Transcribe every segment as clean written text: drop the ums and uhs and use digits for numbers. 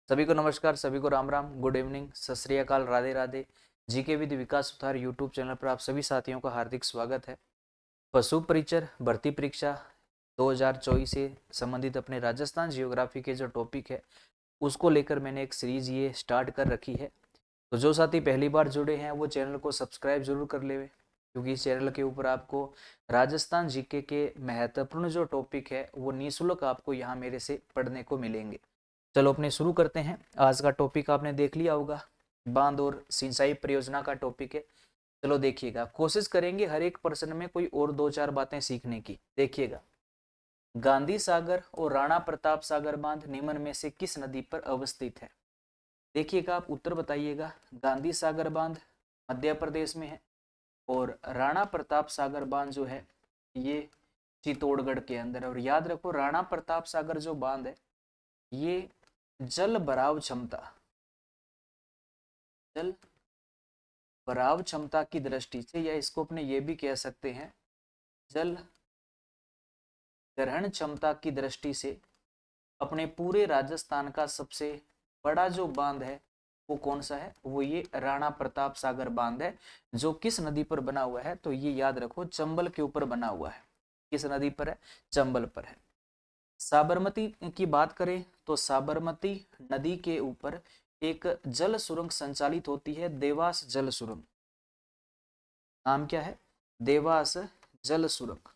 सभी को नमस्कार, सभी को राम राम, गुड इवनिंग, सत श्री अकाल, राधे राधे। जीके विद विकास सुधार यूट्यूब चैनल पर आप सभी साथियों का हार्दिक स्वागत है। पशु परिचर भर्ती परीक्षा 2024 से संबंधित अपने राजस्थान जियोग्राफी के जो टॉपिक है उसको लेकर मैंने एक सीरीज ये स्टार्ट कर रखी है। तो जो साथी पहली बार जुड़े हैं वो चैनल को सब्सक्राइब जरूर कर ले, क्योंकि इस चैनल के ऊपर आपको राजस्थान जीके के महत्वपूर्ण जो टॉपिक है वो निःशुल्क आपको यहाँ मेरे से पढ़ने को मिलेंगे। चलो अपने शुरू करते हैं। आज का टॉपिक आपने देख लिया होगा, बांध और सिंचाई परियोजना का टॉपिक है। चलो देखिएगा, कोशिश करेंगे हर एक प्रश्न में कोई और दो चार बातें सीखने की। देखिएगा, गांधी सागर और राणा प्रताप सागर बांध निम्न में से किस नदी पर अवस्थित है? देखिएगा, आप उत्तर बताइएगा। गांधी सागर बांध मध्य प्रदेश में है और राणा प्रताप सागर बांध जो है ये चित्तौड़गढ़ के अंदर है। और याद रखो, राणा प्रताप सागर जो बांध है ये जल भराव क्षमता जल भराव क्षमता की दृष्टि से, या इसको अपने ये भी कह सकते हैं जल ग्रहण क्षमता की दृष्टि से अपने पूरे राजस्थान का सबसे बड़ा जो बांध है वो कौन सा है? वो ये राणा प्रताप सागर बांध है, जो किस नदी पर बना हुआ है? तो ये याद रखो, चंबल के ऊपर बना हुआ है। किस नदी पर है? चंबल पर है। साबरमती की बात करें तो साबरमती नदी के ऊपर एक जल सुरंग संचालित होती है, देवास जल सुरंग। नाम क्या है? देवास जल सुरंग।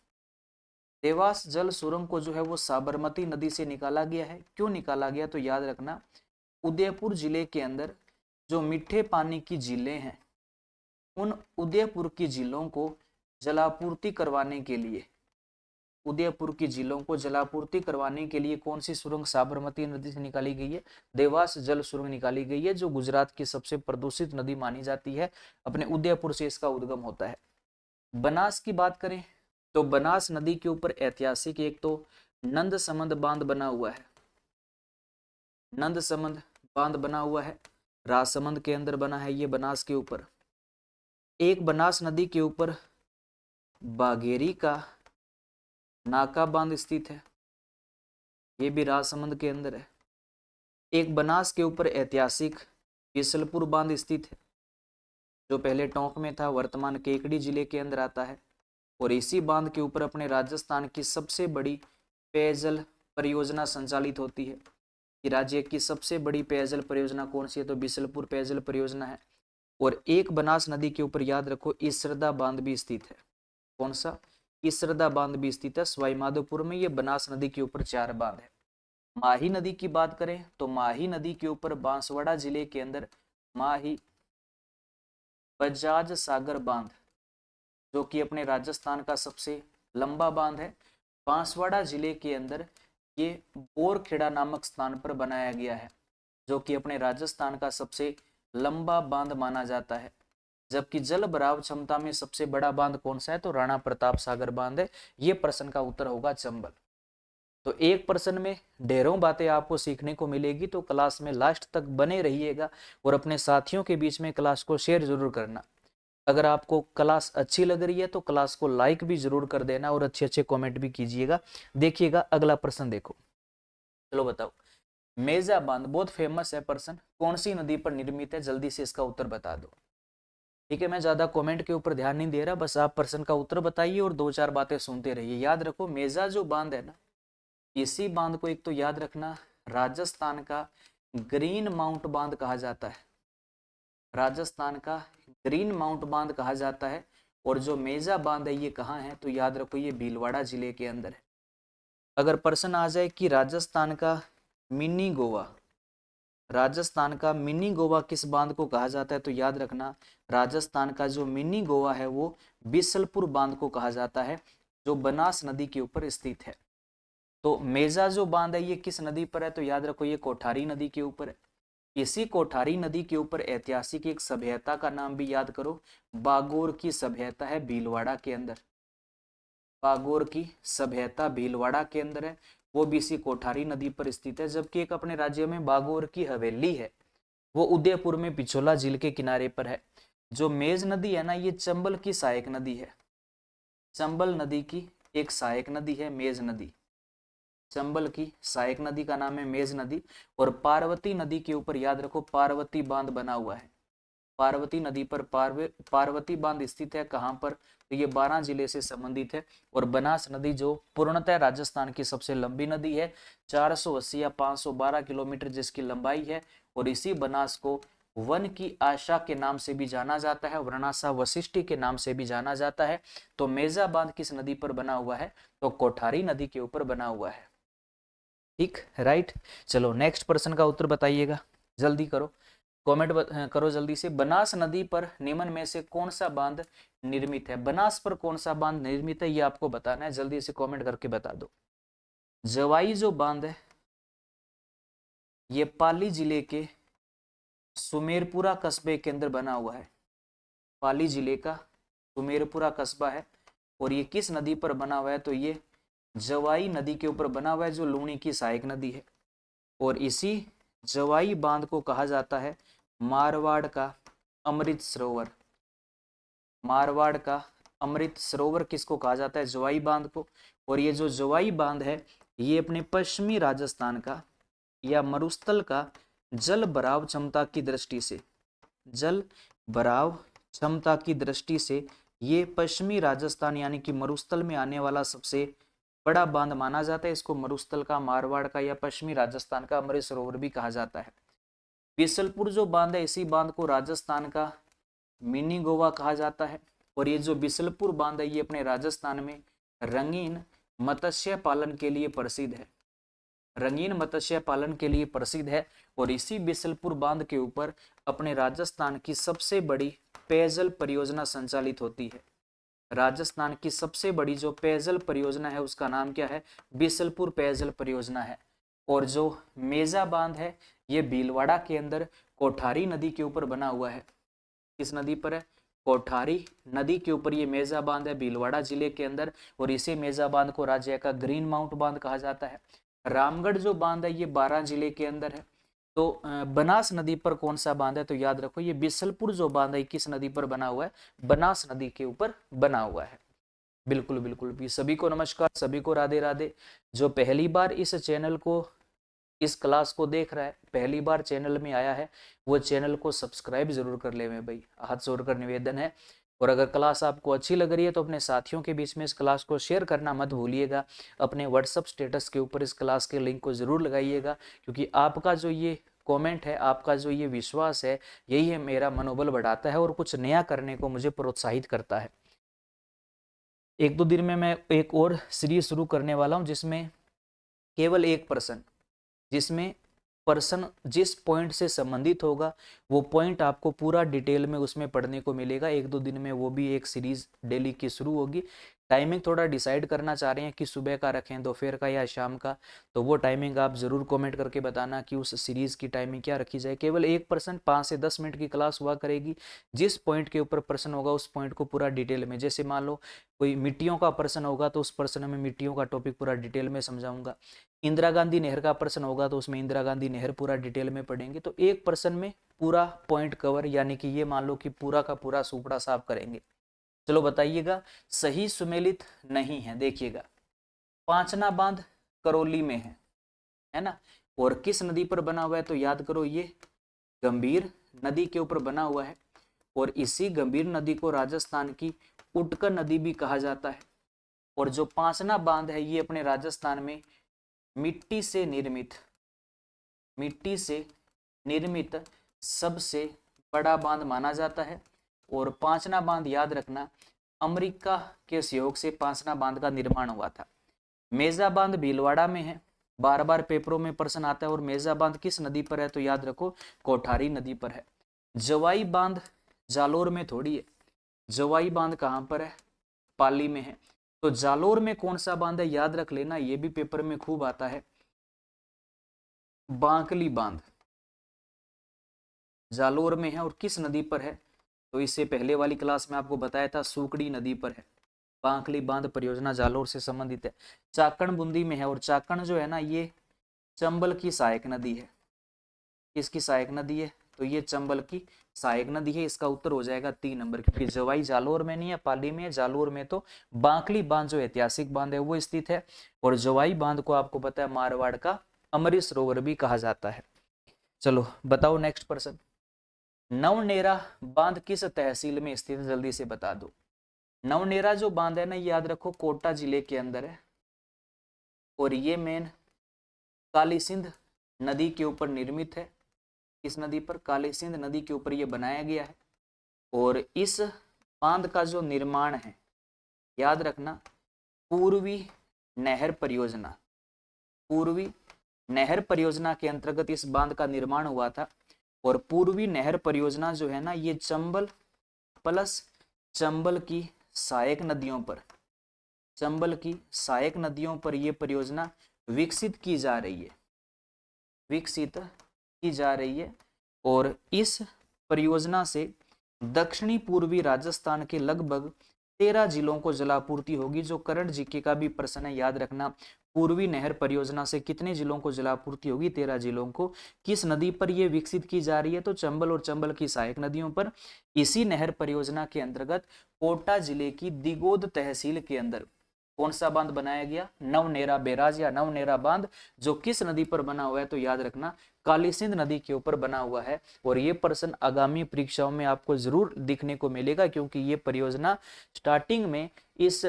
देवास जल सुरंग को जो है वो साबरमती नदी से निकाला गया है। क्यों निकाला गया? तो याद रखना, उदयपुर जिले के अंदर जो मीठे पानी की झीलें हैं, उन उदयपुर की झीलों को जलापूर्ति करवाने के लिए, उदयपुर की झीलों को जलापूर्ति करवाने के लिए कौन सी सुरंग साबरमती नदी से निकाली गई है? देवास जल सुरंग निकाली गई है, जो गुजरात की सबसे प्रदूषित नदी मानी जाती है। अपने उदयपुर से इसका उद्गम होता है। बनास की बात करें तो बनास नदी के ऊपर ऐतिहासिक एक तो नंद समंद बांध बना हुआ है। नंद समंद बांध बना हुआ है, राजसमंद के अंदर बना है ये बनास के ऊपर। एक बनास नदी के ऊपर बाघेरी का नाका बांध स्थित है, ये भी राजसमंद के अंदर है। एक बनास के ऊपर ऐतिहासिक बिसलपुर बांध स्थित है, जो पहले टोंक में था, वर्तमान केकड़ी जिले के अंदर आता है। और इसी बांध के ऊपर अपने राजस्थान की सबसे बड़ी पेयजल परियोजना संचालित होती है। कि राज्य की सबसे बड़ी पेयजल परियोजना कौन सी है? तो बिसलपुर पेयजल परियोजना है। और एक बनास नदी के ऊपर याद रखो इसरदा बांध भी स्थित है। कौन सा? इसरदा बांध भी स्थित है सवाई माधोपुर में। ये बनास नदी के ऊपर 4 बांध है। माही नदी की बात करें तो माही नदी के ऊपर बांसवाड़ा जिले के अंदर माही बजाज सागर बांध, जो कि अपने राजस्थान का सबसे लंबा बांध है, बांसवाड़ा जिले के अंदर ये बोरखेड़ा नामक स्थान पर बनाया गया है, जो कि अपने राजस्थान का सबसे लंबा बांध माना जाता है। जबकि जल भराव क्षमता में सबसे बड़ा बांध कौन सा है? तो राणा प्रताप सागर बांध है। ये प्रश्न का उत्तर होगा चंबल। तो एक प्रश्न में ढेरों बातें आपको सीखने को मिलेगी, तो क्लास में लास्ट तक बने रहिएगा और अपने साथियों के बीच में क्लास को शेयर जरूर करना। अगर आपको क्लास अच्छी लग रही है तो क्लास को लाइक भी जरूर कर देना और अच्छे अच्छे कमेंट भी कीजिएगा। देखिएगा अगला प्रश्न देखो। चलो बताओ, मेजा बांध बहुत फेमस है प्रश्न, कौन सी नदी पर निर्मित है? जल्दी से इसका उत्तर बता दो। ठीक है, मैं ज्यादा कमेंट के ऊपर ध्यान नहीं दे रहा, बस आप प्रश्न का उत्तर बताइए और दो चार बातें सुनते रहिए। याद रखो, मेजा जो बांध है ना, इसी बांध को एक तो याद रखना राजस्थान का ग्रीन माउंट बांध कहा जाता है। राजस्थान का ग्रीन माउंट बांध कहा जाता है। और जो मेजा बांध है ये कहाँ है? तो याद रखो ये भीलवाड़ा जिले के अंदर है। अगर प्रश्न आ जाए कि राजस्थान का मिनी गोवा, राजस्थान का मिनी गोवा किस बांध को कहा जाता है? तो याद रखना राजस्थान का जो मिनी गोवा है वो बिसलपुर बांध को कहा जाता है, जो बनास नदी के ऊपर स्थित है। तो मेजा जो बांध है ये किस नदी पर है? तो याद रखो ये कोठारी नदी के ऊपर है। इसी कोठारी नदी के ऊपर ऐतिहासिक एक सभ्यता का नाम भी याद करो, बागोर की सभ्यता है भीलवाड़ा के अंदर। बागोर की सभ्यता भीलवाड़ा के अंदर है, वो भी इसी कोठारी नदी पर स्थित है। जबकि एक अपने राज्य में बागोर की हवेली है, वो उदयपुर में पिछोला झील के किनारे पर है। जो मेज नदी है ना, ये चंबल की सहायक नदी है। चंबल नदी की एक सहायक नदी है मेज नदी। चंबल की सहायक नदी का नाम है मेज नदी। और पार्वती नदी के ऊपर याद रखो पार्वती बांध बना हुआ है। पार्वती नदी पर पार्वती बांध स्थित है। कहां पर? तो ये 12 जिले से संबंधित है। और बनास नदी जो पूर्णतः राजस्थान की सबसे लंबी नदी है, 480 या 512 किलोमीटर जिसकी लंबाई है। और इसी बनास को वन की आशा के नाम से भी जाना जाता है, वर्णासा वशिष्ठी के नाम से भी जाना जाता है। तो मेजा बांध किस नदी पर बना हुआ है? तो कोठारी नदी के ऊपर बना हुआ है। ठीक, राइट। चलो नेक्स्ट प्रश्न का उत्तर बताइएगा, जल्दी करो, कमेंट करो जल्दी से। बनास नदी पर निम्न में से कौन सा बांध निर्मित है? बनास पर कौन सा बांध निर्मित है ये आपको बताना है, जल्दी से कमेंट करके बता दो। जवाई जो बांध है ये पाली जिले के सुमेरपुरा कस्बे के अंदर बना हुआ है। पाली जिले का सुमेरपुरा कस्बा है। और ये किस नदी पर बना हुआ है? तो ये जवाई नदी के ऊपर बना हुआ है जो लूणी की सहायक नदी है। और इसी जवाई बांध को कहा जाता है मारवाड़ का अमृत सरोवर। मारवाड़ का अमृत सरोवर किसको कहा जाता है? जवाई बांध को। और ये जो जवाई बांध है ये अपने पश्चिमी राजस्थान का या मरुस्थल का जल भराव क्षमता की दृष्टि से, जल भराव क्षमता की दृष्टि से ये पश्चिमी राजस्थान यानी कि मरुस्थल में आने वाला सबसे बड़ा बांध माना जाता है। इसको मरुस्थल का, मारवाड़ का या पश्चिमी राजस्थान का अमृत सरोवर भी कहा जाता है। बिसलपुर जो बांध है इसी बांध को राजस्थान का मिनी गोवा कहा जाता है। और ये जो बिसलपुर बांध है ये अपने राजस्थान में रंगीन मत्स्य पालन के लिए प्रसिद्ध है। रंगीन मत्स्य पालन के लिए प्रसिद्ध है। और इसी बिसलपुर बांध के ऊपर अपने राजस्थान की सबसे बड़ी पेयजल परियोजना संचालित होती है। राजस्थान की सबसे बड़ी जो पेयजल परियोजना है उसका नाम क्या है? बिसलपुर पेयजल परियोजना है। और जो मेजा बांध है ये भीलवाड़ा के अंदर कोठारी नदी के ऊपर बना हुआ है। किस नदी पर है? कोठारी नदी के ऊपर ये मेजा बांध है भीलवाड़ा जिले के अंदर। और इसी मेजा बांध को राज्य का ग्रीन माउंट बांध कहा जाता है। रामगढ़ जो बांध है ये 12 जिले के अंदर है। तो बनास नदी पर कौन सा बांध है? तो याद रखो ये बिसलपुर जो बांध है किस नदी पर बना हुआ है? बनास नदी के ऊपर बना हुआ है। बिल्कुल बिल्कुल भी। सभी को नमस्कार, सभी को राधे राधे। जो पहली बार इस चैनल को, इस क्लास को देख रहा है, पहली बार चैनल में आया है, वो चैनल को सब्सक्राइब जरूर कर ले। मैं भाई हाथ जोड़कर निवेदन है। और अगर क्लास आपको अच्छी लग रही है तो अपने साथियों के बीच में इस क्लास को शेयर करना मत भूलिएगा। अपने व्हाट्सअप स्टेटस के ऊपर इस क्लास के लिंक को जरूर लगाइएगा, क्योंकि आपका जो ये कमेंट है, आपका जो ये विश्वास है, यही है मेरा मनोबल बढ़ाता है और कुछ नया करने को मुझे प्रोत्साहित करता है। एक दो दिन में मैं एक और सीरीज शुरू करने वाला हूँ जिसमें केवल एक पर्सन, जिसमें पर्सन जिस पॉइंट से संबंधित होगा वो पॉइंट आपको पूरा डिटेल में उसमें पढ़ने को मिलेगा। एक दो दिन में वो भी एक सीरीज डेली की शुरू होगी। टाइमिंग थोड़ा डिसाइड करना चाह रहे हैं कि सुबह का रखें, दोपहर का या शाम का, तो वो टाइमिंग आप ज़रूर कमेंट करके बताना कि उस सीरीज़ की टाइमिंग क्या रखी जाए। केवल एक पर्सन 5 से 10 मिनट की क्लास हुआ करेगी। जिस पॉइंट के ऊपर प्रश्न होगा उस पॉइंट को पूरा डिटेल में, जैसे मान लो कोई मिट्टियों का प्रश्न होगा तो उस प्रश्न में मिट्टियों का टॉपिक पूरा डिटेल में समझाऊंगा। इंदिरा गांधी नहर का प्रश्न होगा तो उसमें इंदिरा गांधी नहर पूरा डिटेल में पढ़ेंगे। तो एक पर्सन में पूरा पॉइंट कवर, यानी कि ये मान लो कि पूरा का पूरा सुपड़ा साफ करेंगे। चलो बताइएगा, सही सुमेलित नहीं है। देखिएगा, पांचना बांध करौली में है ना, और किस नदी पर बना हुआ है? तो याद करो ये गंभीर नदी के ऊपर बना हुआ है। और इसी गंभीर नदी को राजस्थान की उटकर नदी भी कहा जाता है। और जो पांचना बांध है ये अपने राजस्थान में मिट्टी से निर्मित सबसे बड़ा बांध माना जाता है। और पांचना बांध याद रखना, अमेरिका के सहयोग से पांचना बांध का निर्माण हुआ था। मेजा बांध भीलवाड़ा में है, बार बार पेपरों में प्रश्न आता है। और मेजा बांध किस नदी पर है? तो याद रखो कोठारी नदी पर है। जवाई बांध जालोर में थोड़ी है, जवाई बांध कहाँ पर है? पाली में है। तो जालोर में कौन सा बांध है? याद रख लेना, ये भी पेपर में खूब आता है। बांकली बांध जालोर में है। और किस नदी पर है? तो इससे पहले वाली क्लास में आपको बताया था, सूकड़ी नदी पर है। बांकली बांध परियोजना जालोर से संबंधित है। चाकण बूंदी में है। और चाकण जो है ना ये चंबल की सहायक नदी है। किसकी सहायक नदी है? तो ये चंबल की सहायक नदी है। इसका उत्तर हो जाएगा 3 नंबर, क्योंकि जवाई जालोर में नहीं है, पाली में है। जालोर में तो बांकली बांध जो ऐतिहासिक बांध है वो स्थित है, और जवाई बांध को आपको पता है मारवाड़ का अमृत सरोवर भी कहा जाता है। चलो बताओ नेक्स्ट प्रश्न। नवनेरा बांध किस तहसील में स्थित है, जल्दी से बता दो। नवनेरा जो बांध है ना, याद रखो कोटा जिले के अंदर है, और ये मेन काली सिंध नदी के ऊपर निर्मित है। इस नदी पर, काली सिंध नदी के ऊपर ये बनाया गया है। और इस बांध का जो निर्माण है, याद रखना, पूर्वी नहर परियोजना, पूर्वी नहर परियोजना के अंतर्गत इस बांध का निर्माण हुआ था। और पूर्वी नहर परियोजना जो है ना, ये चंबल प्लस चंबल की सहायक नदियों पर, चंबल की सहायक नदियों पर यह परियोजना विकसित की जा रही है, विकसित की जा रही है। और इस परियोजना से दक्षिणी पूर्वी राजस्थान के लगभग 13 जिलों को जलापूर्ति होगी। जो करंट जीके का भी प्रश्न है, याद रखना, पूर्वी नहर परियोजना से कितने जिलों को जलापूर्ति होगी? 13 जिलों को। किस नदी पर यह विकसित की जा रही है? तो चंबल और चंबल की सहायक नदियों पर। इसी नहर परियोजना के अंतर्गत कोटा जिले की दिगोद तहसील के अंदर कौन सा बांध बनाया गया? नवनेरा बैराज या नवनेरा बांध, जो किस नदी पर बना हुआ है? तो याद रखना काली सिंध नदी के ऊपर बना हुआ है। और ये प्रश्न आगामी परीक्षाओं में आपको जरूर दिखने को मिलेगा, क्योंकि ये परियोजना स्टार्टिंग में, इस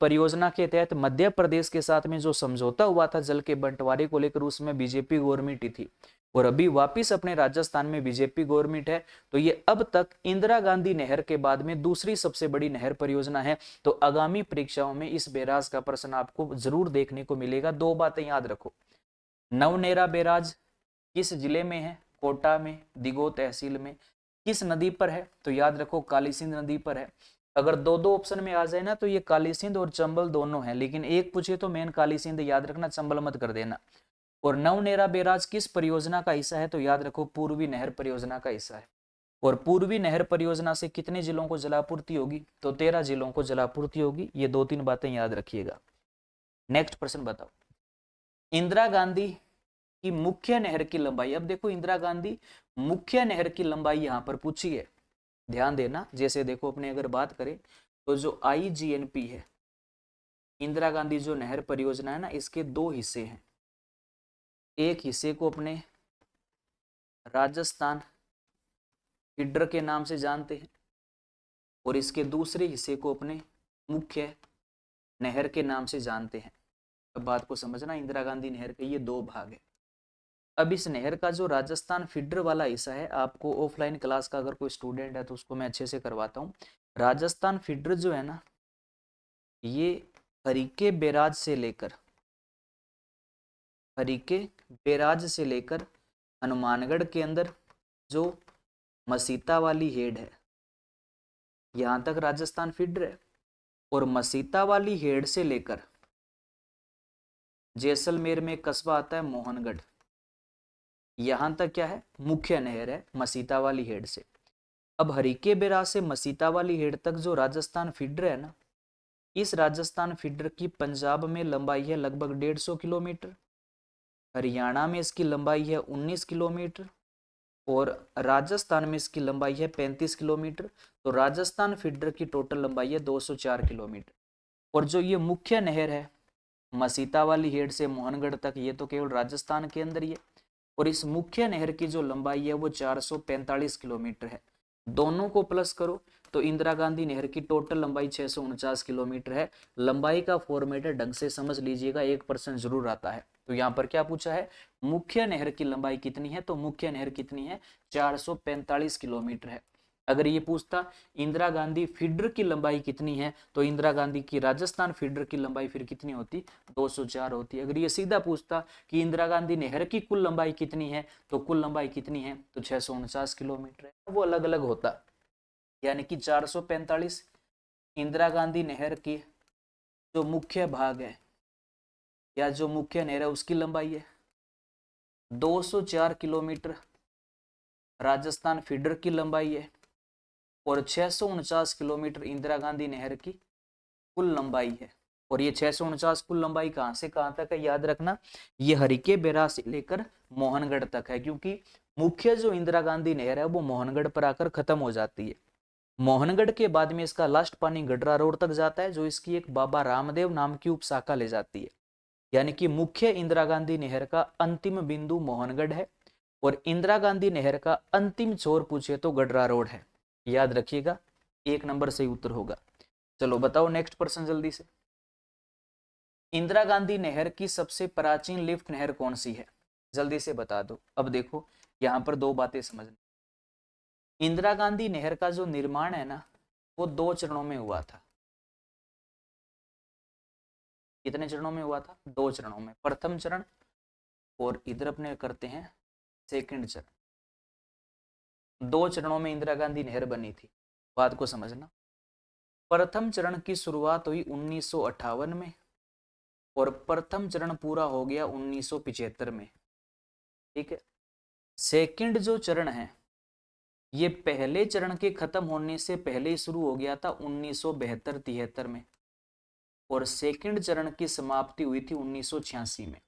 परियोजना के तहत मध्य प्रदेश के साथ में जो समझौता हुआ था जल के बंटवारे को लेकर, उसमें बीजेपी गवर्नमेंट ही थी, और अभी वापिस अपने राजस्थान में बीजेपी गवर्नमेंट है। तो ये अब तक इंदिरा गांधी नहर के बाद में दूसरी सबसे बड़ी नहर परियोजना है। तो आगामी परीक्षाओं में इस बैराज का प्रश्न आपको जरूर देखने को मिलेगा। दो बातें याद रखो, नवनेरा बैराज किस जिले में है? कोटा में, दिगो तहसील में। किस नदी पर है? तो याद रखो काली सिंध नदी पर है। अगर दो दो ऑप्शन में आ जाए ना, तो ये काली सिंध और चंबल दोनों है, लेकिन एक पूछे तो मेन काली सिंध याद रखना, चंबल मत कर देना। और नवनेरा बैराज किस परियोजना का हिस्सा है? तो याद रखो पूर्वी नहर परियोजना का हिस्सा है। और पूर्वी नहर परियोजना से कितने जिलों को जलापूर्ति होगी? तो 13 जिलों को जलापूर्ति होगी। ये 2-3 बातें याद रखिएगा। नेक्स्ट प्रश्न बताओ, इंदिरा गांधी की मुख्य नहर की लंबाई। अब देखो इंदिरा गांधी मुख्य नहर की लंबाई यहां पर पूछी है, ध्यान देना। जैसे देखो अपने अगर बात करें तो जो IGNP है, इंदिरा गांधी जो नहर परियोजना है ना, इसके 2 हिस्से हैं। एक हिस्से को अपने राजस्थान फीडर के नाम से जानते हैं, और इसके दूसरे हिस्से को अपने मुख्य नहर के नाम से जानते हैं। अब बात को समझना, इंदिरा गांधी नहर के ये 2 भाग है। अब इस नहर का जो राजस्थान फीडर वाला हिस्सा है, आपको ऑफलाइन क्लास का अगर कोई स्टूडेंट है तो उसको मैं अच्छे से करवाता हूँ। राजस्थान फीडर जो है ना, ये हरिके बैराज से लेकर, हरिके बैराज से लेकर हनुमानगढ़ के अंदर जो मसीता वाली हेड है, यहां तक राजस्थान फीडर है। और मसीता वाली हेड से लेकर जैसलमेर में एक कस्बा आता है मोहनगढ़, यहां तक क्या है? मुख्य नहर है मसीता वाली हेड से। अब हरिके बैराज से मसीता वाली हेड तक जो राजस्थान फीडर है ना, इस राजस्थान फीडर की पंजाब में लंबाई है लगभग 150 किलोमीटर, हरियाणा में इसकी लंबाई है 19 किलोमीटर, और राजस्थान में इसकी लंबाई है 35 किलोमीटर। तो राजस्थान फीडर की टोटल लंबाई है 204 किलोमीटर। और जो ये मुख्य नहर है मसीता वाली हेड से मोहनगढ़ तक, ये तो केवल राजस्थान के अंदर ही है। और इस मुख्य नहर की जो लंबाई है वो 445 किलोमीटर है। दोनों को प्लस करो तो इंदिरा गांधी नहर की टोटल लंबाई 649 किलोमीटर है। लंबाई का फॉर्मेट है, ढंग से समझ लीजिएगा, 1% जरूर आता है। तो यहाँ पर क्या पूछा है? मुख्य नहर की लंबाई कितनी है? तो मुख्य नहर कितनी है? 445 किलोमीटर है। अगर ये पूछता इंदिरा गांधी फीडर की लंबाई कितनी है, तो इंदिरा गांधी की राजस्थान फीडर की लंबाई फिर कितनी होती? 204 होती। अगर ये सीधा पूछता कि इंदिरा गांधी नहर की कुल लंबाई कितनी है, तो कुल लंबाई कितनी है? तो 649 किलोमीटर है। वो अलग अलग होता, यानी कि 445 इंदिरा गांधी नहर की जो मुख्य भाग है या जो मुख्य नहर है उसकी लंबाई है, 204 किलोमीटर राजस्थान फीडर की लंबाई है, और 649 किलोमीटर इंदिरा गांधी नहर की कुल लंबाई है। और ये 649 कुल लंबाई कहाँ से कहाँ तक है याद रखना, ये हरिके बेरा से लेकर मोहनगढ़ तक है, क्योंकि मुख्य जो इंदिरा गांधी नहर है वो मोहनगढ़ पर आकर खत्म हो जाती है। मोहनगढ़ के बाद में इसका लास्ट पानी गडरा रोड तक जाता है, जो इसकी एक बाबा रामदेव नाम की उपशाखा ले जाती है। यानी कि मुख्य इंदिरा गांधी नहर का अंतिम बिंदु मोहनगढ़ है और इंदिरा गांधी नहर का अंतिम छोर पूछे तो गडरा रोड है। याद रखिएगा, 1 नंबर सही उत्तर होगा। चलो बताओ नेक्स्ट प्रश्न जल्दी से। इंदिरा गांधी नहर की सबसे प्राचीन लिफ्ट नहर कौन सी है, जल्दी से बता दो। अब देखो यहां पर 2 बातें समझना। इंदिरा गांधी नहर का जो निर्माण है ना, वो 2 चरणों में हुआ था। कितने चरणों में हुआ था? 2 चरणों में। प्रथम चरण और इधर अपने करते हैं सेकंड चरण। 2 चरणों में इंदिरा गांधी नहर बनी थी, बात को समझना। प्रथम चरण की शुरुआत हुई 1958 में और प्रथम चरण पूरा हो गया 1975 में। ठीक है। सेकंड जो चरण है ये पहले चरण के खत्म होने से पहले ही शुरू हो गया था 1972-73 में, और सेकंड चरण की समाप्ति हुई थी 1986 में।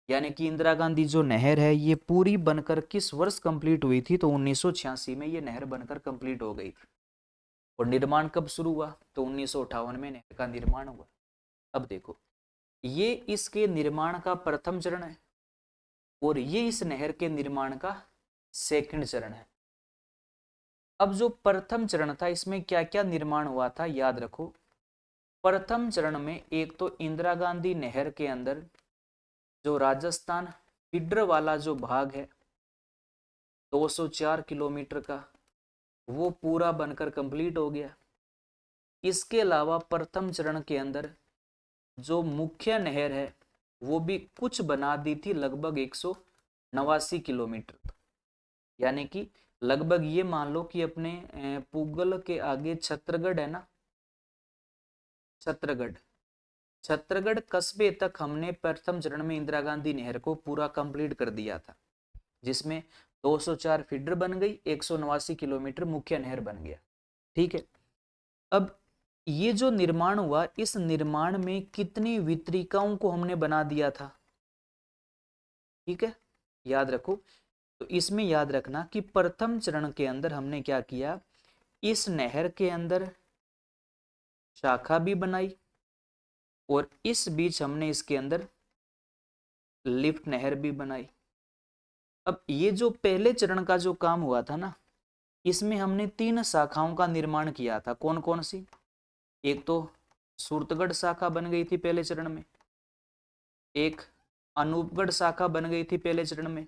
यानी कि इंदिरा गांधी जो नहर है ये पूरी बनकर किस वर्ष कंप्लीट हुई थी? तो 1986 में ये नहर बनकर कंप्लीट हो गई थी। और निर्माण कब शुरू हुआ? तो 1958 में नहर का निर्माण हुआ। अब देखो, ये इसके निर्माण का प्रथम चरण है और ये इस नहर के निर्माण का सेकंड चरण है। अब जो प्रथम चरण था इसमें क्या क्या निर्माण हुआ था याद रखो। प्रथम चरण में एक तो इंदिरा गांधी नहर के अंदर जो राजस्थान फीडर वाला जो भाग है 204 किलोमीटर का, वो पूरा बनकर कंप्लीट हो गया। इसके अलावा प्रथम चरण के अंदर जो मुख्य नहर है वो भी कुछ बना दी थी, लगभग 189 किलोमीटर। यानी कि लगभग ये मान लो कि अपने पुगल के आगे छत्तरगढ़ है ना, छत्तरगढ़ कस्बे तक हमने प्रथम चरण में इंदिरा गांधी नहर को पूरा कंप्लीट कर दिया था, जिसमें 204 फीडर बन गई, 189 किलोमीटर मुख्य नहर बन गया। ठीक है। अब ये जो निर्माण हुआ, इस निर्माण में कितनी वितरिकाओं को हमने बना दिया था? ठीक है, याद रखो। तो इसमें याद रखना कि प्रथम चरण के अंदर हमने क्या किया, इस नहर के अंदर शाखा भी बनाई और इस बीच हमने इसके अंदर लिफ्ट नहर भी बनाई। अब ये जो पहले चरण का जो काम हुआ था ना, इसमें हमने 3 शाखाओं का निर्माण किया था। कौन कौन सी? एक तो सूरतगढ़ शाखा बन गई थी पहले चरण में, एक अनूपगढ़ शाखा बन गई थी पहले चरण में,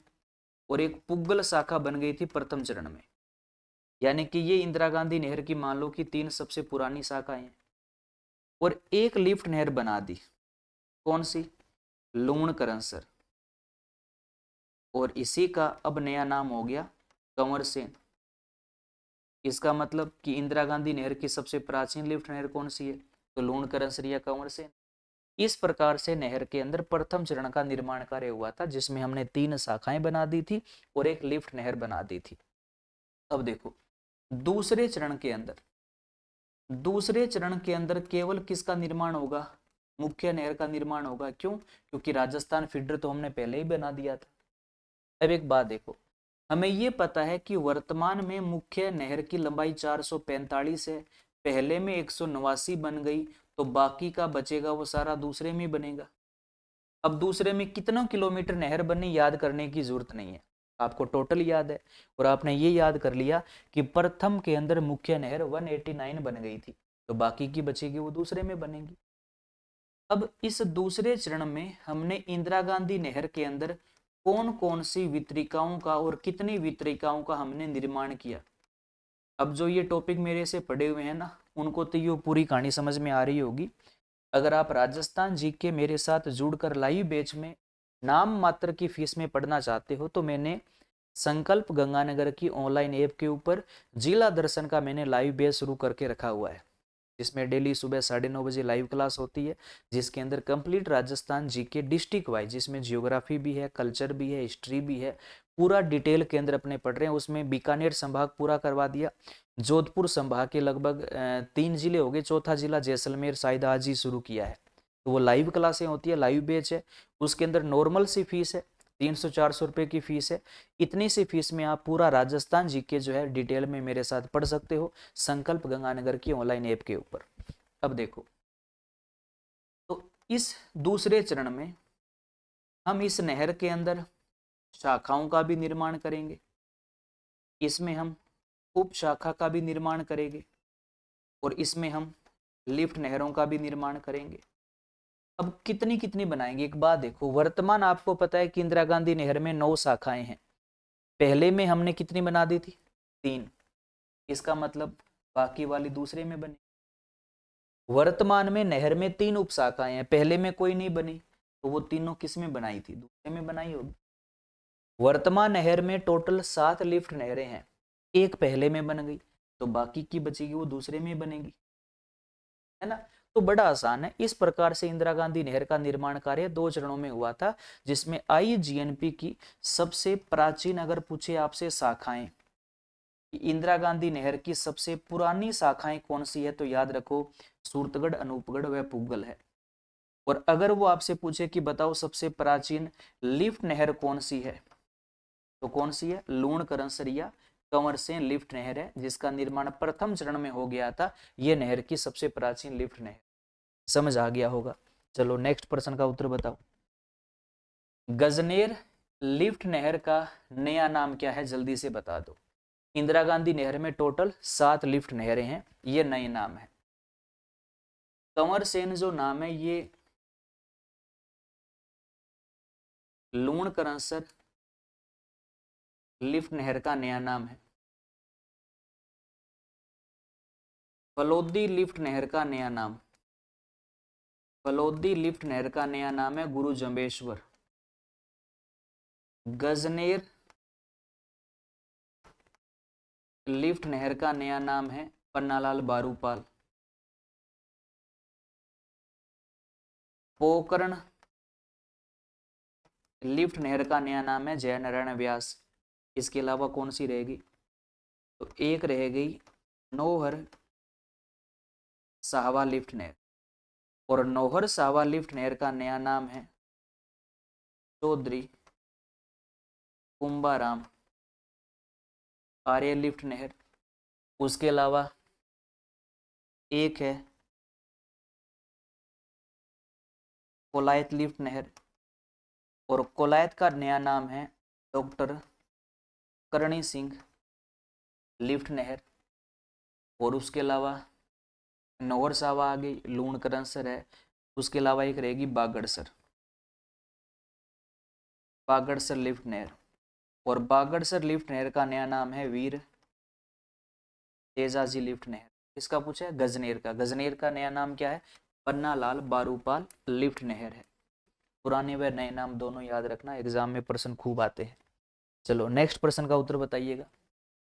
और एक पुगल शाखा बन गई थी प्रथम चरण में। यानी कि ये इंदिरा गांधी नहर की मान लो कि 3 सबसे पुरानी शाखाएं हैं। और एक लिफ्ट नहर बना दी, कौन सी? लूणकरनसर, और इसी का अब नया नाम हो गया कंवरसेन। इसका मतलब कि इंदिरा गांधी नहर की सबसे प्राचीन लिफ्ट नहर कौन सी है? तो लूणकरनसर या कंवरसेन। इस प्रकार से नहर के अंदर प्रथम चरण का निर्माण कार्य हुआ था, जिसमें हमने 3 शाखाएं बना दी थी और एक लिफ्ट नहर बना दी थी। अब देखो दूसरे चरण के अंदर केवल किसका निर्माण होगा? मुख्य नहर का निर्माण होगा। क्यों? क्योंकि राजस्थान फीडर तो हमने पहले ही बना दिया था। अब एक बात देखो, हमें ये पता है कि वर्तमान में मुख्य नहर की लंबाई 445 है, पहले में 189 बन गई, तो बाकी का बचेगा वो सारा दूसरे में बनेगा। अब दूसरे में कितना किलोमीटर नहर बनी याद करने की जरूरत नहीं है, आपको टोटल याद है। और आपने ये याद कर लिया कि प्रथम के अंदर मुख्य नहर 189 बन गई थी, तो बाकी की बचेगी वो दूसरे में बनेगी। अब इस दूसरे चरण में हमने इंदिरा गांधी नहर के अंदर कौन कौन सी वितरिकाओं का और कितनी वितरिकाओं का हमने निर्माण किया। अब जो ये टॉपिक मेरे से पढ़े हुए हैं ना, उनको तो ये पूरी कहानी समझ में आ रही होगी। अगर आप राजस्थान जी के मेरे साथ जुड़कर लाइव बैच में नाम मात्र की फीस में पढ़ना चाहते हो, तो मैंने संकल्प गंगानगर की ऑनलाइन ऐप के ऊपर जिला दर्शन का मैंने लाइव बैच शुरू करके रखा हुआ है, जिसमें डेली सुबह 9:30 बजे लाइव क्लास होती है, जिसके अंदर complete Rajasthan GK district wise, जिसमें जियोग्राफी भी है, कल्चर भी है, हिस्ट्री भी है, पूरा डिटेल के अंदर अपने पढ़ रहे हैं। उसमें बीकानेर संभाग पूरा करवा दिया, जोधपुर संभाग के लगभग 3 जिले हो गए, चौथा जिला जैसलमेर शायद आज ही शुरू किया है। तो वो लाइव क्लासें होती है, लाइव बैच है, उसके अंदर नॉर्मल सी फीस है, 300-400 रुपये की फीस है। इतनी सी फीस में आप पूरा राजस्थान जीके जो है डिटेल में मेरे साथ पढ़ सकते हो संकल्प गंगानगर की ऑनलाइन ऐप के ऊपर। अब देखो, तो इस दूसरे चरण में हम इस नहर के अंदर शाखाओं का भी निर्माण करेंगे, इसमें हम उप शाखा का भी निर्माण करेंगे और इसमें हम लिफ्ट नहरों का भी निर्माण करेंगे। अब कितनी कितनी बनाएंगे, एक बात देखो, वर्तमान आपको पता है कि इंदिरा गांधी नहर में 9 शाखाएं हैं। पहले में हमने कितनी बना दी थी, 3। इसका मतलब बाकी वाली दूसरे में बनी। वर्तमान में नहर में 3 उप शाखाएं हैं, पहले में कोई नहीं बनी, तो वो तीनों किस में बनाई थी, दूसरे में बनाई होगी। वर्तमान नहर में टोटल 7 लिफ्ट नहरें हैं, एक पहले में बन गई, तो बाकी की बचेगी वो दूसरे में बनेगी, है ना। तो बड़ा आसान है। इस प्रकार से इंदिरा गांधी नहर का निर्माण कार्य 2 चरणों में हुआ था, जिसमें आईजीएनपी की सबसे प्राचीन, अगर पूछे आपसे शाखाएं, इंदिरा गांधी नहर की सबसे पुरानी शाखाएं कौन सी है, तो याद रखो सूरतगढ़, अनूपगढ़ व पूगल है। और अगर वो आपसे पूछे कि बताओ सबसे प्राचीन लिफ्ट नहर कौन सी है, तो कौन सी है, लूण करंसरिया कंवरसेन लिफ्ट नहर है, जिसका निर्माण प्रथम चरण में हो गया था। यह नहर की सबसे प्राचीन लिफ्ट नहर। समझ आ गया होगा। चलो नेक्स्ट प्रश्न का उत्तर बताओ। गजनेर लिफ्ट नहर का नया नाम क्या है, जल्दी से बता दो। इंदिरा गांधी नहर में टोटल 7 लिफ्ट नहरें हैं, ये नए नाम है। कंवर सेन जो नाम है ये लूण करंसर लिफ्ट नहर का नया नाम है। फलोदी लिफ्ट नहर का नया नाम, फलोदी लिफ्ट नहर का नया नाम है गुरु जंबेश्वर। गजनेर लिफ्ट नहर का नया नाम है पन्नालाल बारूपाल। पोकरण लिफ्ट नहर का नया नाम है जयनारायण व्यास। इसके अलावा कौन सी रहेगी, तो एक रह गई नौहर साहवा लिफ्ट नहर, और नौहर साहवा लिफ्ट नहर का नया नाम है चौधरी कुंभाराम आर्य लिफ्ट नहर। उसके अलावा एक है कोलायत लिफ्ट नहर, और कोलायत का नया नाम है डॉक्टर करणी सिंह लिफ्ट नहर। और उसके अलावा नौहर साहवा आ गई, लूण करंसर है, उसके अलावा एक रहेगी बागड़सर, बागड़सर लिफ्ट नहर। और बागड़सर लिफ्ट नहर का नया नाम है वीर तेजाजी लिफ्ट नहर। इसका पूछा है गजनेर का, गजनेर का नया नाम क्या है, पन्नालाल बारूपाल लिफ्ट नहर है। पुराने व नए नाम दोनों याद रखना, एग्जाम में प्रश्न खूब आते हैं। चलो नेक्स्ट प्रश्न का उत्तर बताइएगा।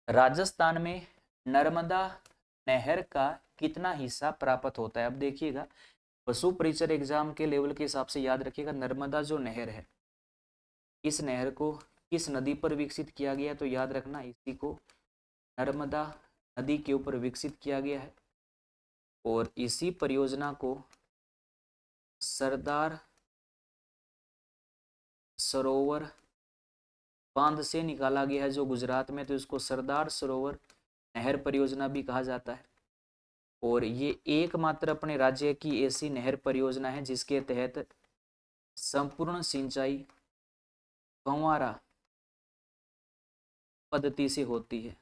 राजस्थान में नर्मदा नहर का कितना हिस्सा प्राप्त होता है। अब देखिएगा, पशु परिचर एग्जाम के लेवल के हिसाब से याद रखिएगा, नर्मदा जो नहर है, इस नहर को किस नदी पर विकसित किया गया, तो याद रखना इसी को नर्मदा नदी के ऊपर विकसित किया गया है। और इसी परियोजना को सरदार सरोवर बांध से निकाला गया है, जो गुजरात में, तो इसको सरदार सरोवर नहर परियोजना भी कहा जाता है। और ये एकमात्र अपने राज्य की ऐसी नहर परियोजना है जिसके तहत संपूर्ण सिंचाई फव्वारा पद्धति से होती है।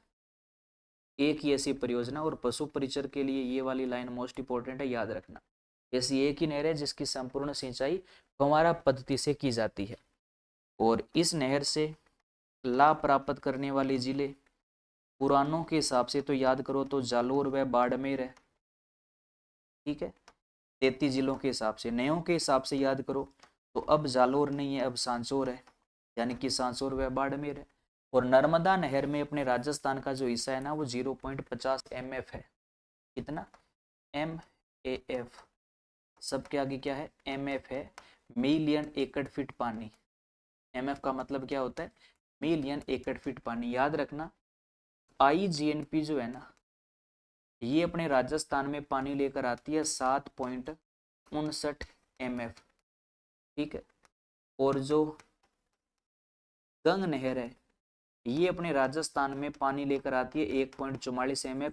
एक ही ऐसी परियोजना, और पशु परिचर के लिए ये वाली लाइन मोस्ट इंपॉर्टेंट है, याद रखना। ऐसी एक ही नहर है जिसकी संपूर्ण सिंचाई फव्वारा पद्धति से की जाती है। और इस नहर से लाभ प्राप्त करने वाले जिले पुरानों के हिसाब से तो याद करो तो जालोर व बाड़मेर है, ठीक है, 33 जिलों के हिसाब से। नयों के हिसाब से याद करो तो अब जालोर नहीं है, अब सांचौर है, यानी कि सांचौर व बाड़मेर है। और नर्मदा नहर में अपने राजस्थान का जो हिस्सा है ना, वो 0.50 MF है। कितना, MAF, सबके आगे क्या है, MF है, मिलियन एकड़ फीट पानी। MF का मतलब क्या होता है, मिलियन एकड़ फीट पानी। याद रखना IGNP जो है ना, ये अपने राजस्थान में पानी लेकर आती है 7.59 mf, ठीक है। और जो गंग नहर है ये अपने राजस्थान में पानी लेकर आती है 1.44 mf,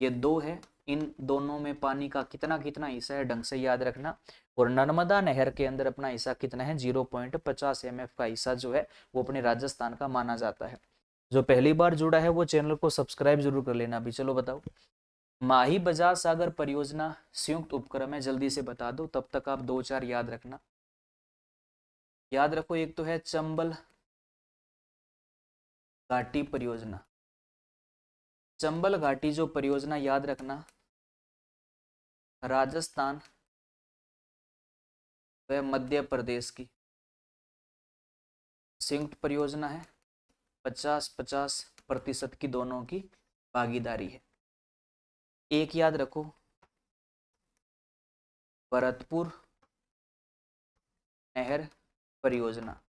ये 2 है। इन दोनों में पानी का कितना कितना हिस्सा है ढंग से याद रखना। और नर्मदा नहर के अंदर अपना हिस्सा कितना है 0.50 mf का हिस्सा जो है वो अपने राजस्थान का माना जाता है। जो पहली बार जुड़ा है वो चैनल को सब्सक्राइब जरूर कर लेना। अभी चलो बताओ, माही बजाज सागर परियोजना संयुक्त उपक्रम है, जल्दी से बता दो, तब तक आप 2-4 याद रखना। याद रखो, एक तो है चंबल घाटी परियोजना। चंबल घाटी जो परियोजना याद रखना राजस्थान व मध्य प्रदेश की संयुक्त परियोजना है, 50-50% की दोनों की भागीदारी है। एक याद रखो भरतपुर नहर परियोजना।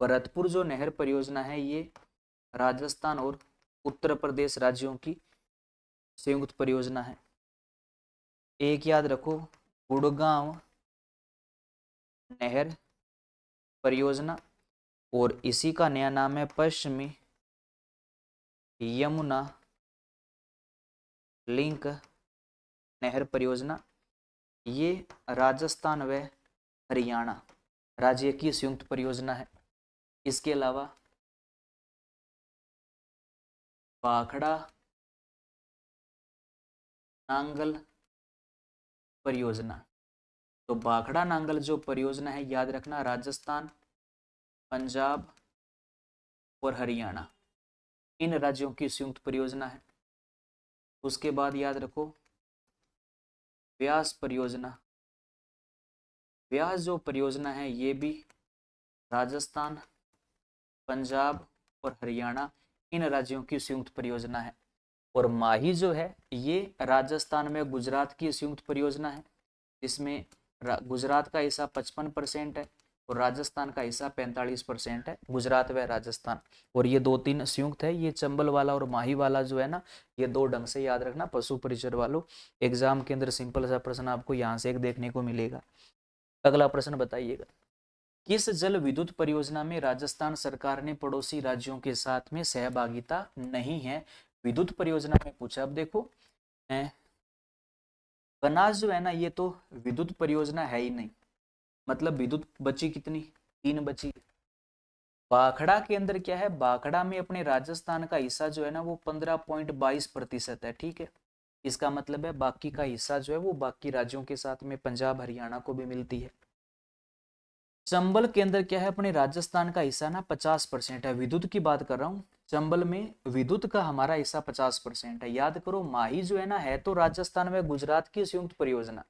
भरतपुर जो नहर परियोजना है ये राजस्थान और उत्तर प्रदेश राज्यों की संयुक्त परियोजना है। एक याद रखो गुड़गांव नहर परियोजना, और इसी का नया नाम है पश्चिमी यमुना लिंक नहर परियोजना। ये राजस्थान व हरियाणा राज्य की संयुक्त परियोजना है। इसके अलावा भाखड़ा नांगल परियोजना, तो भाखड़ा नांगल जो परियोजना है याद रखना राजस्थान, पंजाब और हरियाणा इन राज्यों की संयुक्त परियोजना है। उसके बाद याद रखो व्यास परियोजना। व्यास जो परियोजना है ये भी राजस्थान, पंजाब और हरियाणा इन राज्यों की संयुक्त परियोजना है। और माही जो है ये राजस्थान में गुजरात की संयुक्त परियोजना है, जिसमें गुजरात का हिस्सा 55% है और राजस्थान का हिस्सा 45% है, गुजरात व राजस्थान। और ये 2-3 संयुक्त है, ये चंबल वाला और माही वाला जो है ना, ये 2 ढंग से याद रखना पशु परिचर वालों। एग्जाम के अंदर सिंपल सा प्रश्न आपको यहाँ से एक देखने को मिलेगा। अगला प्रश्न बताइएगा, किस जल विद्युत परियोजना में राजस्थान सरकार ने पड़ोसी राज्यों के साथ में सहभागिता नहीं है? विद्युत परियोजना में पूछा। अब देखो बनास जो है ना ये तो विद्युत परियोजना है ही नहीं, मतलब विद्युत बची कितनी, 3 बची। भाखड़ा के अंदर क्या है, भाखड़ा में अपने राजस्थान का हिस्सा जो है ना वो 15.22% है, ठीक है। इसका मतलब है बाकी का हिस्सा जो है वो बाकी राज्यों के साथ में पंजाब हरियाणा को भी मिलती है। चंबल के अंदर क्या है, अपने राजस्थान का हिस्सा ना 50% है, विद्युत की बात कर रहा हूँ। चंबल में विद्युत का हमारा हिस्सा 50% है। याद करो माही जो है ना है तो राजस्थान में गुजरात की संयुक्त परियोजना,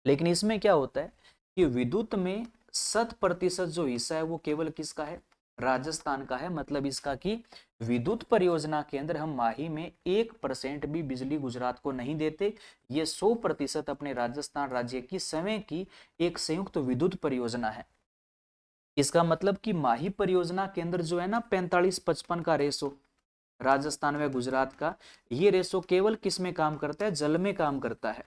लेकिन इसमें क्या होता है कि विद्युत में 100% जो हिस्सा है वो केवल किसका है, राजस्थान का है। मतलब इसका कि विद्युत परियोजना के अंदर हम माही में 1% भी बिजली गुजरात को नहीं देते, ये 100% अपने राजस्थान राज्य की स्वयं की एक संयुक्त विद्युत परियोजना है। इसका मतलब कि माही परियोजना के अंदर जो है ना 45-55 का रेशो राजस्थान व गुजरात का, ये रेशो केवल किस में काम करता है, जल में काम करता है।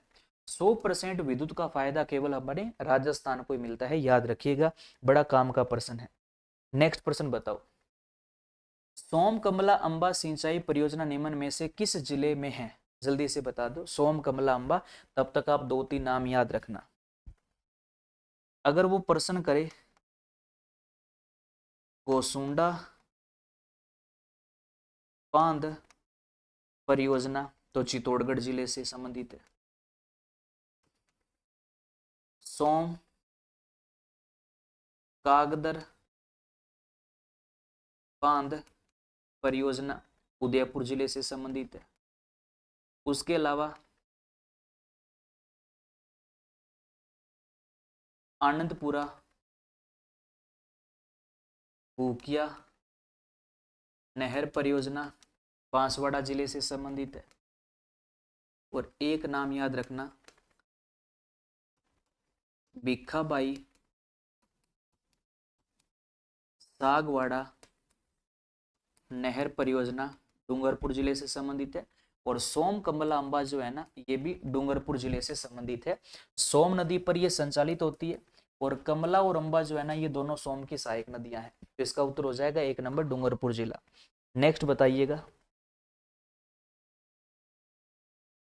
100% विद्युत का फायदा केवल हमारे राजस्थान को ही मिलता है, याद रखिएगा, बड़ा काम का प्रश्न है। नेक्स्ट प्रश्न बताओ, सोम कमला अंबा सिंचाई परियोजना निम्न में से किस जिले में है? जल्दी से बता दो सोम कमला अंबा, तब तक आप 2-3 नाम याद रखना। अगर वो प्रश्न करे गोसुंडा बांध परियोजना तो चित्तौड़गढ़ जिले से संबंधित है। सोम कागदर बांध परियोजना उदयपुर जिले से संबंधित है। उसके अलावा आनंदपुरा भूकिया नहर परियोजना बांसवाड़ा जिले से संबंधित है। और एक नाम याद रखना भिखाबाई सागवाड़ा नहर परियोजना डूंगरपुर जिले से संबंधित है। और सोम कमला अंबा जो है ना ये भी डूंगरपुर जिले से संबंधित है। सोम नदी पर यह संचालित होती है और कमला और अंबा जो है ना ये दोनों सोम की सहायक नदियां हैं। तो इसका उत्तर हो जाएगा 1 नंबर डूंगरपुर जिला। नेक्स्ट बताइएगा,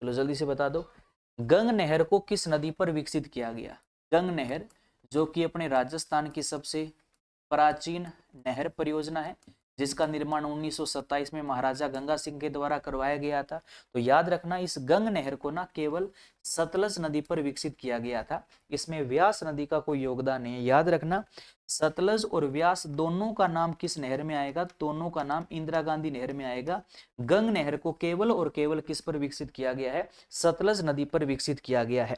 चलो जल्दी से बता दो। गंग नहर को किस नदी पर विकसित किया गया? गंग नहर जो कि अपने राजस्थान की सबसे प्राचीन नहर परियोजना है, जिसका निर्माण 1927 में महाराजा गंगा सिंह के द्वारा करवाया गया था। तो याद रखना इस गंग नहर को ना केवल सतलज नदी पर विकसित किया गया था, इसमें व्यास नदी का कोई योगदान नहीं है। याद रखना सतलज और व्यास दोनों का नाम किस नहर में आएगा? दोनों का नाम इंदिरा गांधी नहर में आएगा। गंग नहर को केवल और केवल किस पर विकसित किया गया है? सतलज नदी पर विकसित किया गया है।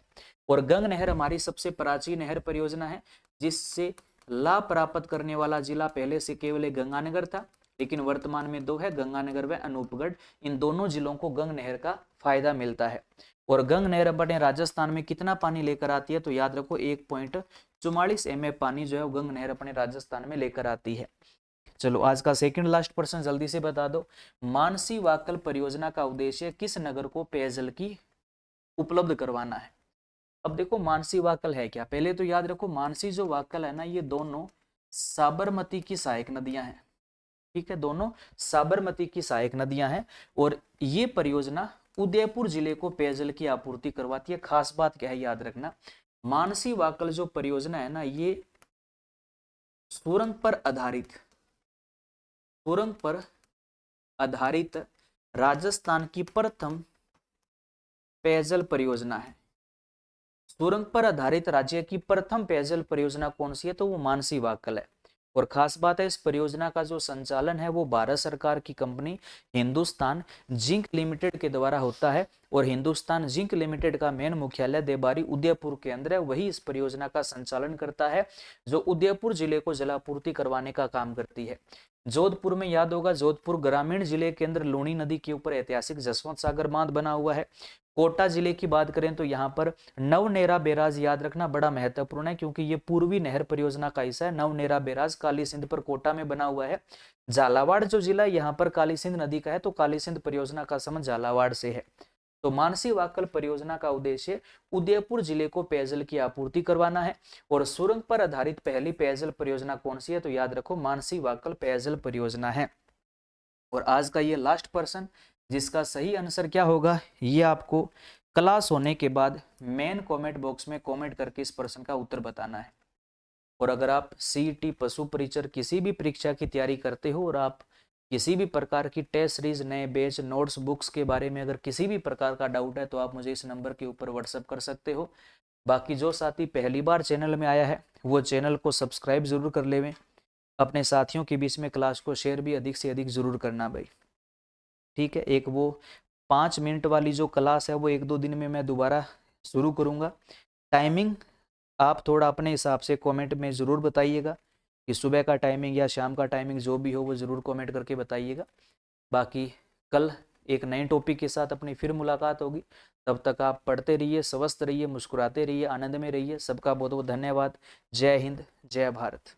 और गंग नहर हमारी सबसे प्राचीन नहर परियोजना है, जिससे लाभ प्राप्त करने वाला जिला पहले से केवल एक गंगानगर था, लेकिन वर्तमान में 2 है, गंगानगर व अनूपगढ़। इन दोनों जिलों को गंग नहर का फायदा मिलता है। और गंग नहर अपने राजस्थान में कितना पानी लेकर आती है? तो याद रखो 1.44 mm पानी जो है वो गंग नहर अपने राजस्थान में लेकर आती है। चलो आज का सेकंड लास्ट प्रश्न जल्दी से बता दो। मानसी वाकल परियोजना का उद्देश्य किस नगर को पेयजल की उपलब्ध करवाना है? अब देखो मानसी वाकल है क्या, पहले तो याद रखो मानसी जो वाकल है ना ये दोनों साबरमती की सहायक नदियां हैं। ठीक है, दोनों साबरमती की सहायक नदियां हैं और ये परियोजना उदयपुर जिले को पेयजल की आपूर्ति करवाती है। खास बात क्या है याद रखना, मानसी वाकल जो परियोजना है ना ये सुरंग पर आधारित राजस्थान की प्रथम पेयजल परियोजना है। सुरंग पर आधारित राज्य की प्रथम पेयजल परियोजना कौन सी है? तो वो मानसी वाकल है। और खास बात है इस परियोजना का जो संचालन है वो भारत सरकार की कंपनी हिंदुस्तान जिंक लिमिटेड के द्वारा होता है। और हिंदुस्तान जिंक लिमिटेड का मेन मुख्यालय देबारी उदयपुर के अंदर है। वही इस परियोजना का संचालन करता है जो उदयपुर जिले को जलापूर्ति करवाने का काम करती है। जोधपुर में याद होगा, जोधपुर ग्रामीण जिले के अंदर लूणी नदी के ऊपर ऐतिहासिक जसवंत सागर बांध बना हुआ है। कोटा जिले की बात करें तो यहाँ पर नवनेरा बैराज याद रखना बड़ा महत्वपूर्ण है, क्योंकि ये पूर्वी नहर परियोजना का हिस्सा है। नवनेरा बैराज काली सिंध पर कोटा में बना हुआ है। झालावाड़ जो जिला है यहाँ पर काली सिंध नदी का है, तो काली सिंध परियोजना का संबंध झालावाड़ से है। तो मानसी वाकल परियोजना का उद्देश्य उदयपुर जिले को पेयजल की आपूर्ति करवाना है। और सुरंग पर आधारित पहली पेयजल परियोजना कौन सी है? तो याद रखो मानसी वाकल पेयजल परियोजना है। और आज का ये लास्ट प्रश्न, जिसका सही आंसर क्या होगा ये आपको क्लास होने के बाद मेन कमेंट बॉक्स में कमेंट करके इस प्रश्न का उत्तर बताना है। और अगर आप सीईटी पशु परिचर किसी भी परीक्षा की तैयारी करते हो और आप किसी भी प्रकार की टेस्ट सीरीज, नए बैच, नोट्स, बुक्स के बारे में अगर किसी भी प्रकार का डाउट है तो आप मुझे इस नंबर के ऊपर व्हाट्सएप कर सकते हो। बाकी जो साथी पहली बार चैनल में आया है वो चैनल को सब्सक्राइब जरूर कर लेवें। अपने साथियों के बीच में क्लास को शेयर भी अधिक से अधिक जरूर करना भाई। ठीक है, एक वो 5 मिनट वाली जो क्लास है वो 1-2 दिन में मैं दोबारा शुरू करूँगा। टाइमिंग आप थोड़ा अपने हिसाब से कमेंट में ज़रूर बताइएगा कि सुबह का टाइमिंग या शाम का टाइमिंग जो भी हो वो ज़रूर कमेंट करके बताइएगा। बाकी कल एक नए टॉपिक के साथ अपनी फिर मुलाकात होगी। तब तक आप पढ़ते रहिए, स्वस्थ रहिए, मुस्कुराते रहिए, आनंद में रहिए। सबका बहुत बहुत धन्यवाद। जय हिंद, जय भारत।